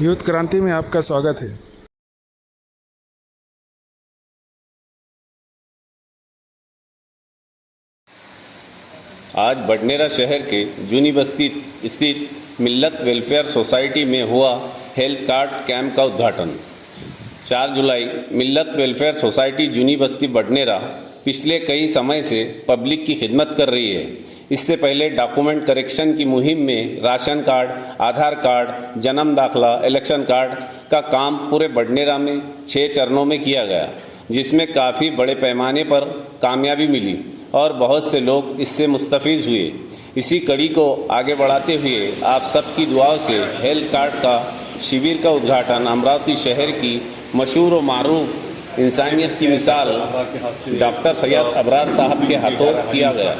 Youth क्रांति में आपका स्वागत है। आज बडनेरा शहर के जूनी बस्ती स्थित मिल्लत वेलफेयर सोसाइटी में हुआ हेल्थ कार्ड कैंप का उद्घाटन। 4 जुलाई मिल्लत वेलफेयर सोसाइटी जूनी बस्ती बडनेरा पिछले कई समय से पब्लिक की खिदमत कर रही है। इससे पहले डॉक्यूमेंट करेक्शन की मुहिम में राशन कार्ड, आधार कार्ड, जन्म दाखला, इलेक्शन कार्ड का काम पूरे बडनेरा में 6 चरणों में किया गया, जिसमें काफ़ी बड़े पैमाने पर कामयाबी मिली और बहुत से लोग इससे मुस्तफ़ीज़ हुए। इसी कड़ी को आगे बढ़ाते हुए आप सबकी दुआओं से हेल्थ कार्ड का शिविर का उद्घाटन अमरावती शहर की मशहूर व मारूफ इंसानियत की मिसाल डॉक्टर सैयद अबरार साहब के हाथों किया गया।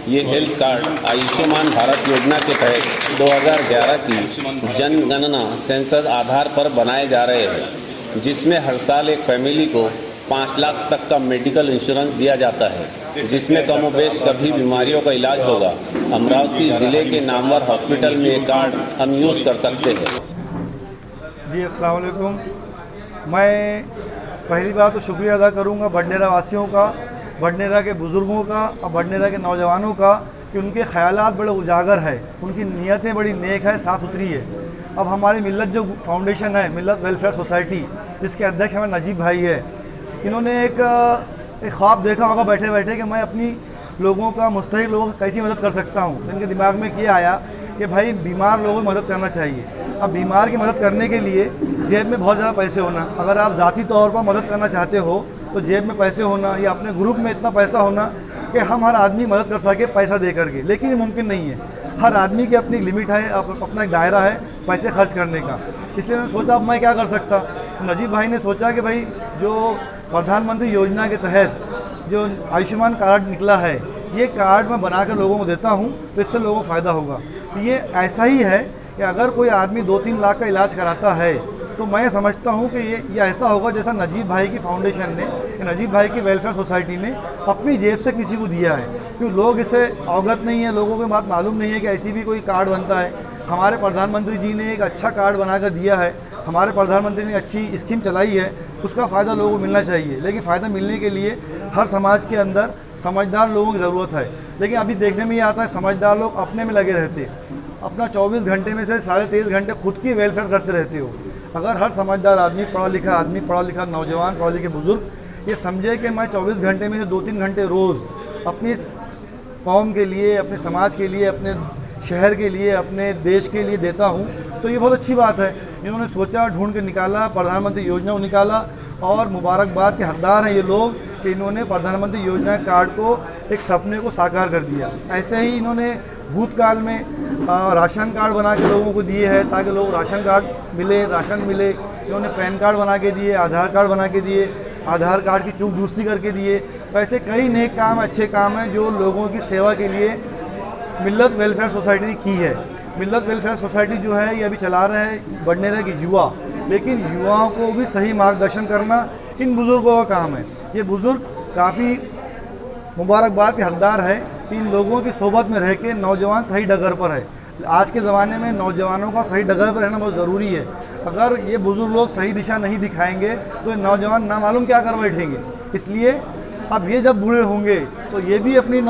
ये हेल्थ कार्ड आयुष्मान भारत योजना के तहत 2011 की जनगणना सेंसस आधार पर बनाए जा रहे हैं, जिसमें हर साल एक फैमिली को 5 लाख तक का मेडिकल इंश्योरेंस दिया जाता है, जिसमें कमोबेश सभी बीमारियों का इलाज होगा। अमरावती ज़िले के नामवर हॉस्पिटल में ये कार्ड हम यूज़ कर सकते हैं। जी अस्सलाम वालेकुम। मैं पहली बार तो शुक्रिया अदा करूंगा बडनेरा वासियों का, बडनेरा के बुज़ुर्गों का और बडनेरा के नौजवानों का कि उनके ख़यालात बड़े उजागर है, उनकी नीयतें बड़ी नेक है, साफ़ सुथरी है। अब हमारी मिल्लत जो फाउंडेशन है, मिल्लत वेलफेयर सोसाइटी, जिसके अध्यक्ष हमारे नजीब भाई है, इन्होंने एक ख्वाब देखा होगा बैठे बैठे कि मैं अपनी लोगों का, मुस्तहिक लोगों का कैसी मदद कर सकता हूँ। तो इनके दिमाग में ये आया कि भाई बीमार लोगों की मदद करना चाहिए। अब बीमार की मदद करने के लिए जेब में बहुत ज़्यादा पैसे होना, अगर आप ज़ाती तौर पर मदद करना चाहते हो तो जेब में पैसे होना या अपने ग्रुप में इतना पैसा होना कि हम हर आदमी मदद कर सके पैसा दे करके, लेकिन ये मुमकिन नहीं है। हर आदमी की अपनी लिमिट है, अपना एक दायरा है पैसे खर्च करने का। इसलिए मैंने सोचा अब मैं क्या कर सकता। नजीब भाई ने सोचा कि भाई जो प्रधानमंत्री योजना के तहत जो आयुष्मान कार्ड निकला है, ये कार्ड मैं बनाकर लोगों को देता हूँ तो इससे लोगों को फ़ायदा होगा। ये ऐसा ही है कि अगर कोई आदमी 2-3 लाख का इलाज कराता है तो मैं समझता हूँ कि ये ऐसा होगा जैसा नजीब भाई की फाउंडेशन ने, नजीब भाई की वेलफेयर सोसाइटी ने अपनी जेब से किसी को दिया है। क्योंकि लोग इससे अवगत नहीं है, लोगों को बात मालूम नहीं है कि ऐसी भी कोई कार्ड बनता है। हमारे प्रधानमंत्री जी ने एक अच्छा कार्ड बनाकर दिया है, हमारे प्रधानमंत्री ने अच्छी स्कीम चलाई है, उसका फ़ायदा लोगों को मिलना चाहिए। लेकिन फ़ायदा मिलने के लिए हर समाज के अंदर समझदार लोगों की ज़रूरत है। लेकिन अभी देखने में ये आता है समझदार लोग अपने में लगे रहते, अपना 24 घंटे में से 23.5 घंटे खुद की वेलफेयर करते रहते हो। अगर हर समझदार आदमी, पढ़ा लिखा आदमी, पढ़ा लिखा नौजवान, पढ़ा लिखे बुज़ुर्ग ये समझे कि मैं 24 घंटे में से 2-3 घंटे रोज़ अपनी कौम के लिए, अपने समाज के लिए, अपने शहर के लिए, अपने देश के लिए देता हूँ, तो ये बहुत अच्छी बात है। इन्होंने सोचा, ढूंढ के निकाला, प्रधानमंत्री योजना को निकाला और मुबारकबाद के हकदार हैं ये लोग कि इन्होंने प्रधानमंत्री योजना कार्ड को एक सपने को साकार कर दिया। ऐसे ही इन्होंने भूतकाल में राशन कार्ड बना के लोगों को दिए हैं ताकि लोग राशन कार्ड मिले, राशन मिले। इन्होंने पैन कार्ड बना के दिए, आधार कार्ड बना के दिए, आधार कार्ड की चूक दुरुस्ती करके दिए। तो ऐसे कई नेक काम, अच्छे काम हैं जो लोगों की सेवा के लिए मिल्लत वेलफेयर सोसाइटी ने की है। मिल्लत वेलफेयर सोसाइटी जो है ये अभी चला रहे हैं बडनेरा के युवा, लेकिन युवाओं को भी सही मार्गदर्शन करना इन बुज़ुर्गों का काम है। ये बुज़ुर्ग काफ़ी मुबारकबाद के हकदार है कि इन लोगों की सोबत में रह के नौजवान सही डगर पर है। आज के ज़माने में नौजवानों का सही डगर पर रहना बहुत ज़रूरी है। अगर ये बुज़ुर्ग लोग सही दिशा नहीं दिखाएंगे तो नौजवान ना मालूम क्या कर बैठेंगे। इसलिए अब ये जब बूढ़े होंगे तो ये भी अपनी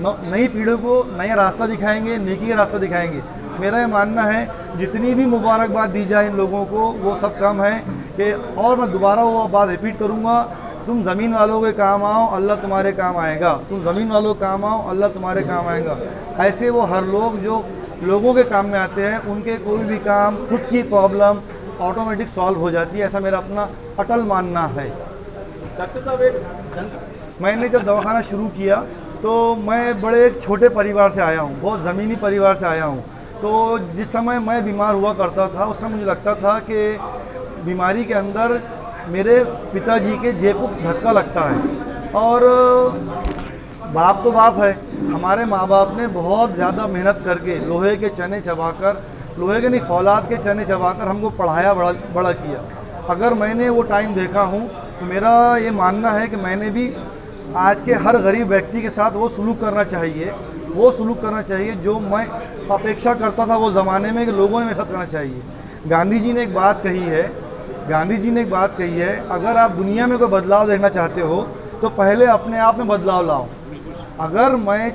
नई पीढ़ी को नया रास्ता दिखाएंगे, नेकी का रास्ता दिखाएंगे। मेरा ये मानना है जितनी भी मुबारकबाद दी जाए इन लोगों को वो सब कम है कि, और मैं दोबारा वो बात रिपीट करूँगा, तुम ज़मीन वालों के काम आओ अल्लाह तुम्हारे काम आएगा, तुम ज़मीन वालों के काम आओ अल्लाह तुम्हारे काम आएगा। ऐसे वो हर लोग जो लोगों के काम में आते हैं उनके कोई भी काम, खुद की प्रॉब्लम ऑटोमेटिक सॉल्व हो जाती है। ऐसा मेरा अपना अटल मानना है। डॉक्टर साहब, मैंने जब दवाखाना शुरू किया तो मैं बड़े एक छोटे परिवार से आया हूँ, बहुत ज़मीनी परिवार से आया हूँ। तो जिस समय मैं बीमार हुआ करता था उस समय मुझे लगता था कि बीमारी के अंदर मेरे पिताजी के जेब को धक्का लगता है। और बाप तो बाप है, हमारे माँ बाप ने बहुत ज़्यादा मेहनत करके लोहे के चने चबाकर, लोहे के नहीं फौलाद के चने चबाकर हमको पढ़ाया, बड़ा किया। अगर मैंने वो टाइम देखा हूँ तो मेरा ये मानना है कि मैंने भी आज के हर गरीब व्यक्ति के साथ वो सलूक करना चाहिए जो मैं अपेक्षा करता था वो ज़माने में कि लोगों ने मेरे साथ करना चाहिए। गांधी जी ने एक बात कही है, अगर आप दुनिया में कोई बदलाव देखना चाहते हो तो पहले अपने आप में बदलाव लाओ। अगर मैं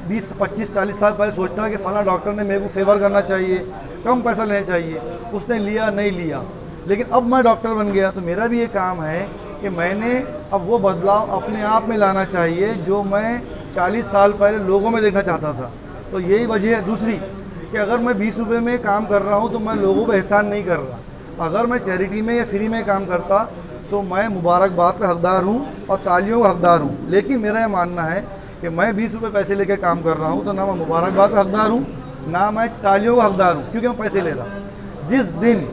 20, 25, 40 साल पहले सोचता कि फ़लाना डॉक्टर ने मेरे को फेवर करना चाहिए, कम पैसा लेना चाहिए, उसने लिया नहीं लिया, लेकिन अब मैं डॉक्टर बन गया, तो मेरा भी ये काम है कि मैंने अब वो बदलाव अपने आप में लाना चाहिए जो मैं 40 साल पहले लोगों में देखना चाहता था। तो यही वजह है। दूसरी कि अगर मैं 20 रुपये में काम कर रहा हूँ तो मैं लोगों पर एहसान नहीं कर रहा। अगर मैं चैरिटी में या फ्री में काम करता तो मैं मुबारकबाद का हकदार हूँ और तालियों का हकदार हूँ। लेकिन मेरा ये मानना है कि मैं 20 रुपये पैसे लेकर काम कर रहा हूँ तो ना मैं मुबारकबाद का हकदार हूँ, ना मैं तालियों का हकदार हूँ, क्योंकि मैं पैसे ले रहा। जिस दिन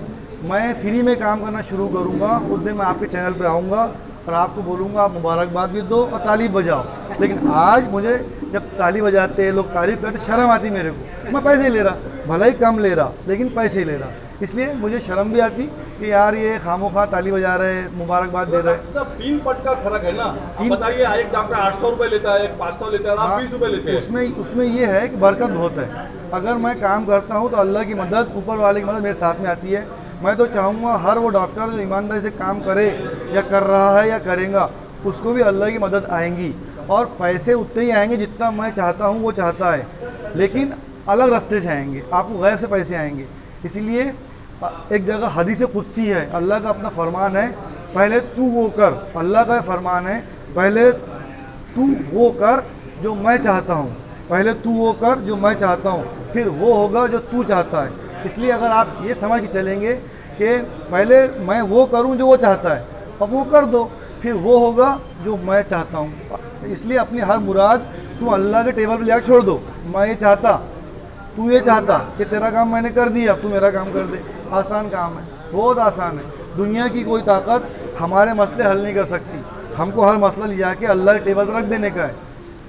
मैं फ्री में काम करना शुरू करूँगा उस दिन मैं आपके चैनल पर आऊँगा और आपको बोलूँगा आप मुबारकबाद भी दो और ताली बजाओ। लेकिन आज मुझे जब ताली बजाते हैं, लोग तारीफ़ करते, शर्म आती मेरे को। मैं पैसे ले रहा, भला ही कम ले रहा लेकिन पैसे ले रहा, इसलिए मुझे शर्म भी आती कि यार ये खामोखा ताली बजा रहे, मुबारकबाद दे रहे। 3 पट का फर्क है ना। बताइए, एक डॉक्टर 800 रुपये लेता है, एक 500 लेता है और आप 20 रुपये लेते हैं। उसमें ये है कि बरकत बहुत है। अगर मैं काम करता हूँ तो अल्लाह की मदद, ऊपर वाले की मदद मेरे साथ में आती है। मैं तो चाहूँगा हर वो डॉक्टर जो ईमानदारी से काम करे या कर रहा है या करेगा, उसको भी अल्लाह की मदद आएंगी और पैसे उतने ही आएंगे जितना मैं चाहता हूँ वो चाहता है, लेकिन अलग रास्ते से आएंगे, आपको गैर से पैसे आएंगे। इसीलिए एक जगह हदीस कुदसी है, अल्लाह का अपना फरमान है, पहले तू वो कर। अल्लाह का फरमान है, पहले तू वो कर जो मैं चाहता हूँ, पहले तू वो कर जो मैं चाहता हूँ, फिर वो होगा जो तू चाहता है। इसलिए अगर आप ये समझ के चलेंगे कि पहले मैं वो करूँ जो वो चाहता है, अब वो कर दो, फिर वो होगा जो मैं चाहता हूँ। इसलिए अपनी हर मुराद तुम अल्लाह के टेबल पर ले छोड़ दो। मैं ये चाहता, तू ये चाहता कि तेरा काम मैंने कर दिया, अब तू मेरा काम कर दे। आसान काम है, बहुत आसान है। दुनिया की कोई ताकत हमारे मसले हल नहीं कर सकती। हमको हर मसला ले जाके अल्लाह के टेबल पर रख देने का है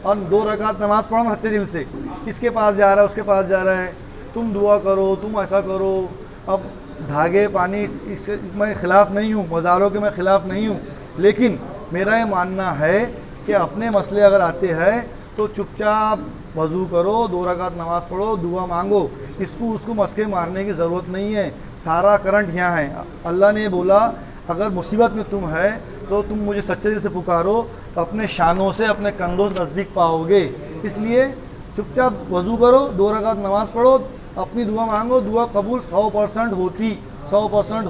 और 2 रकात नमाज़ पढ़ना सच्चे दिल से। इसके पास जा रहा है, उसके पास जा रहा है, तुम दुआ करो, तुम ऐसा करो। अब धागे पानी इससे मैं ख़िलाफ़ नहीं हूँ, मज़ारों के मैं ख़िलाफ़ नहीं हूँ, लेकिन मेरा ये मानना है कि अपने मसले अगर आते हैं तो चुपचाप वज़ू करो, 2 रकात नमाज़ पढ़ो, दुआ मांगो। इसको उसको मस्के मारने की ज़रूरत नहीं है। सारा करंट यहाँ है। अल्लाह ने बोला अगर मुसीबत में तुम है तो तुम मुझे सच्चे दिल से पुकारो तो अपने शानों से, अपने कंधों से नज़दीक पाओगे। इसलिए चुपचाप वज़ू करो, 2 रकात नमाज़ पढ़ो, अपनी दुआ मांगो, दुआ कबूल 100%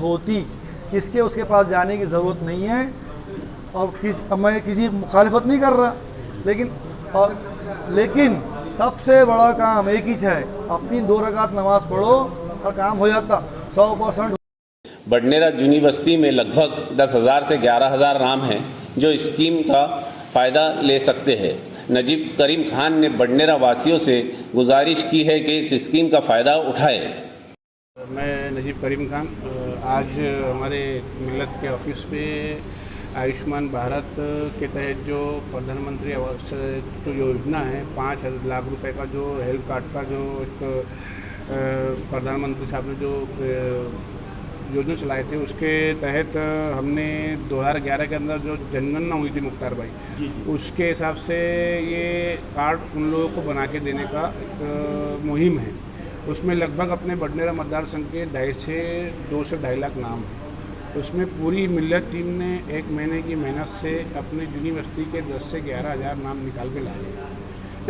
होती। इसके उसके पास जाने की ज़रूरत नहीं है। और मैं किसी मुखालिफत नहीं कर रहा, लेकिन सबसे बड़ा काम एक ही है, अपनी 2 रकात नमाज़ पढ़ो और काम हो जाता 100%। बडनेरा जूनी बस्ती में लगभग 10,000 से 11,000 नाम हैं जो स्कीम का फ़ायदा ले सकते हैं। नजीब करीम खान ने बडनेरा वासियों से गुजारिश की है कि इस स्कीम का फ़ायदा उठाए। मैं नजीब करीम खान आज हमारे मिल्लत के ऑफिस पे आयुष्मान भारत के तहत जो प्रधानमंत्री आवास जो योजना है, 5 लाख रुपए का जो हेल्थ कार्ड का जो एक प्रधानमंत्री साहब ने जो योजना चलाए थे, उसके तहत हमने 2011 के अंदर जो जनगणना हुई थी मुख्तार भाई, उसके हिसाब से ये कार्ड उन लोगों को बना के देने का एक मुहिम है। उसमें लगभग अपने बडनेरा मतदार संघ के 2 से 2.5 लाख नाम हैं। उसमें पूरी मिल्लत टीम ने 1 महीने की मेहनत से अपने यूनिवर्सिटी के 10 से 11,000 नाम निकाल के लाए।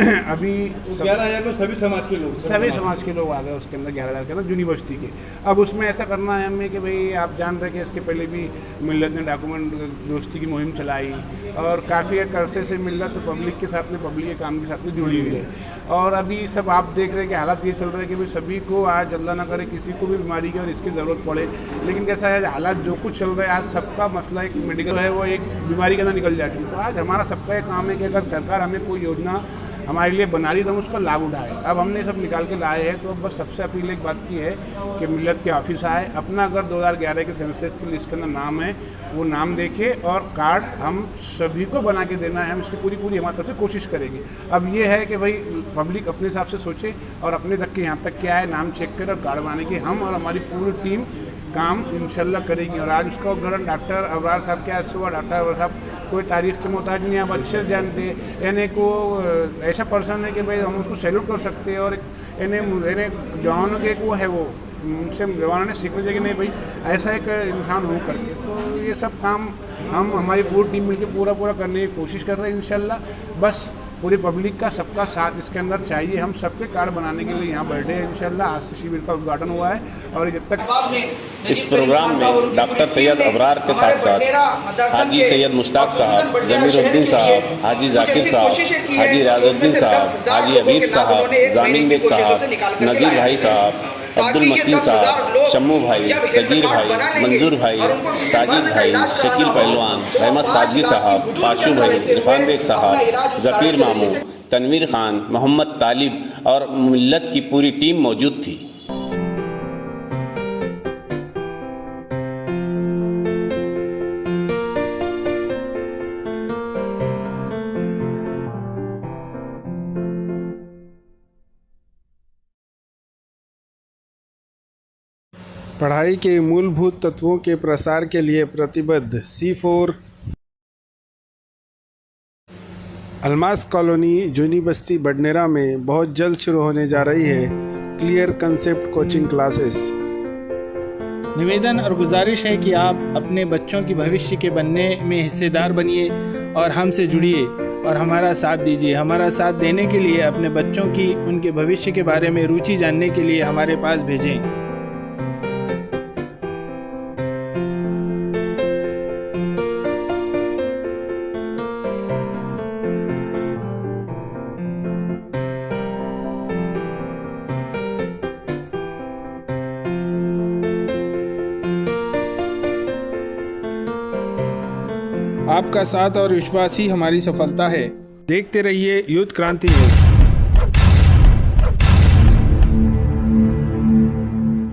अभी 11,000 में सभी समाज के लोग आ गए उसके अंदर, 11,000 के अंदर यूनिवर्सिटी के। अब उसमें ऐसा करना है हमें कि भाई आप जान रहे कि इसके पहले भी मिल्लत ने डॉक्यूमेंट दोस्ती की मुहिम चलाई और काफ़ी एक अरसे से मिल्लत पब्लिक के साथ में, पब्लिक के काम के साथ में जुड़ी हुई है। और अभी सब आप देख रहे हैं कि हालात ये चल रहे हैं कि भाई सभी को आज अल्लाह ना करे किसी को भी बीमारी की और इसकी ज़रूरत पड़े, लेकिन कैसा है हालात जो कुछ चल रहा है, आज सबका मसला एक मेडिकल है, वो एक बीमारी के अंदर निकल जाती है। तो आज हमारा सबका एक काम है कि अगर सरकार हमें कोई योजना हमारे लिए बना रही तो हम उसका लाभ उठाए। अब हमने सब निकाल के लाए हैं, तो अब बस सबसे अपील एक बात की है कि मिल्लत के ऑफिस आए, अपना अगर 2011 के सेंसस की लिस्ट के अंदर नाम है वो नाम देखे और कार्ड हम सभी को बना के देना है। हम इसकी पूरी हमारी तरफ से कोशिश करेंगे। अब ये है कि भाई पब्लिक अपने हिसाब से सोचे और अपने तक के यहाँ तक क्या है नाम चेक करे और कार्ड बनाने की हम और हमारी पूरी टीम काम इंशाल्लाह करेंगे। और आज उसका उदाहरण डॉक्टर अबरार साहब के हाथ से हुआ। डॉक्टर अबरार साहब कोई तारीफ के मोहताज नहीं, आप अच्छे से जानते हैं। यानी को ऐसा पर्सन है कि भाई हम उसको सैल्यूट कर सकते हैं। और यानी जवानों के एक वो है, वो उनसे जवानों ने सीखना चाहिए कि नहीं भाई ऐसा एक इंसान हो करके। तो ये सब काम हम हमारी पूरी टीम मिलकर पूरा करने की कोशिश कर रहे हैं इंशाल्लाह। बस पूरी पब्लिक का सबका साथ इसके अंदर चाहिए। हम सबके कार्ड बनाने के लिए यहाँ बैठे हैं इंशाल्लाह। आज से शिविर का उद्घाटन हुआ है और जब तक इस प्रोग्राम में डॉक्टर सैयद अबरार के साथ साथ हाजी सैयद मुश्ताक साहब, जमीरुद्दीन साहब, हाजी जाकिर साहब, हाजी रियाजुद्दीन साहब, हाजी हबीब साहब, जामिन बेग साहब, नज़ीर भाई साहब, अब्दुल मतीन साहब, शम्मू भाई, सगीर भाई, मंजूर भाई, साजिद भाई, शकील पहलवान, रहमत सादगी साहब, पाशू भाई, इरफान बेग साहब, ज़फ़ीर मामू, तनवीर खान, मोहम्मद तालिब और मिल्लत की पूरी टीम मौजूद थी। पढ़ाई के मूलभूत तत्वों के प्रसार के लिए प्रतिबद्ध C4 अलमास कॉलोनी जूनी बस्ती बडनेरा में बहुत जल्द शुरू होने जा रही है क्लियर कंसेप्ट कोचिंग क्लासेस। निवेदन और गुजारिश है कि आप अपने बच्चों की भविष्य के बनने में हिस्सेदार बनिए और हमसे जुड़िए और हमारा साथ दीजिए। हमारा साथ देने के लिए अपने बच्चों की उनके भविष्य के बारे में रुचि जानने के लिए हमारे पास भेजें। आपका साथ और विश्वास ही हमारी सफलता है। देखते रहिए यूथ क्रांति न्यूज़।